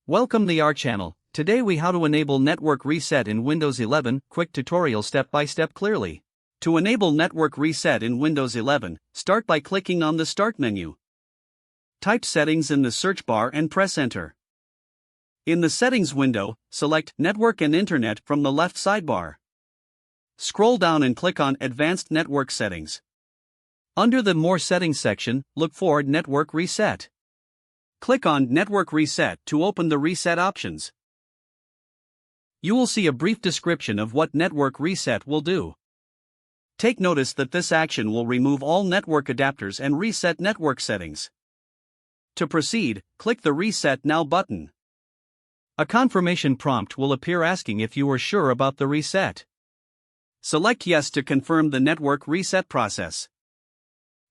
Welcome to our channel. Today we how to enable network reset in Windows 11, quick tutorial step by step clearly. To enable network reset in Windows 11, start by clicking on the Start menu. Type Settings in the search bar and press Enter. In the Settings window, select Network and Internet from the left sidebar. Scroll down and click on Advanced Network Settings. Under the More Settings section, look for Network Reset. Click on Network Reset to open the reset options. You will see a brief description of what Network Reset will do. Take notice that this action will remove all network adapters and reset network settings. To proceed, click the Reset Now button. A confirmation prompt will appear asking if you are sure about the reset. Select Yes to confirm the network reset process.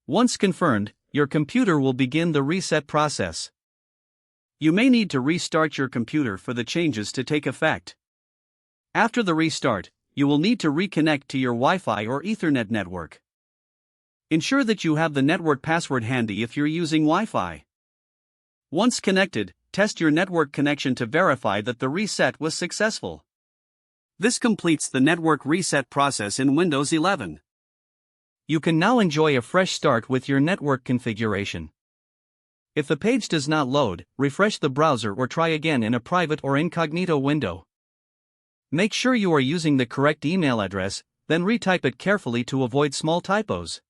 Once confirmed, your computer will begin the reset process. You may need to restart your computer for the changes to take effect. After the restart, you will need to reconnect to your Wi-Fi or Ethernet network. Ensure that you have the network password handy if you're using Wi-Fi. Once connected, test your network connection to verify that the reset was successful. This completes the network reset process in Windows 11. You can now enjoy a fresh start with your network configuration. If the page does not load, refresh the browser or try again in a private or incognito window. Make sure you are using the correct email address, then retype it carefully to avoid small typos.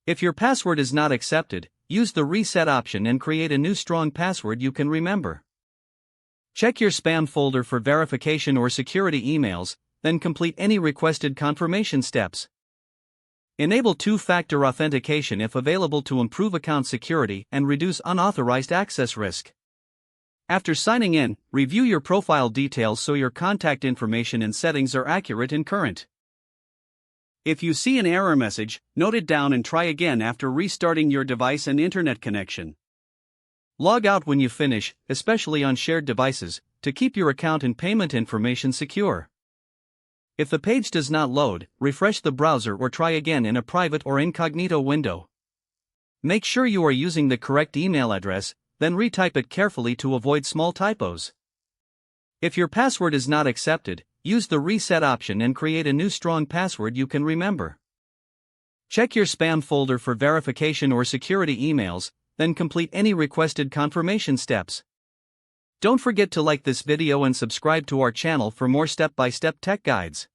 If your password is not accepted, use the reset option and create a new strong password you can remember. Check your spam folder for verification or security emails, then complete any requested confirmation steps. Enable two-factor authentication if available to improve account security and reduce unauthorized access risk. After signing in, review your profile details so your contact information and settings are accurate and current. If you see an error message, note it down and try again after restarting your device and internet connection. Log out when you finish, especially on shared devices, to keep your account and payment information secure. If the page does not load, refresh the browser or try again in a private or incognito window. Make sure you are using the correct email address, then retype it carefully to avoid small typos. If your password is not accepted, use the reset option and create a new strong password you can remember. Check your spam folder for verification or security emails, then complete any requested confirmation steps. Don't forget to like this video and subscribe to our channel for more step-by-step tech guides.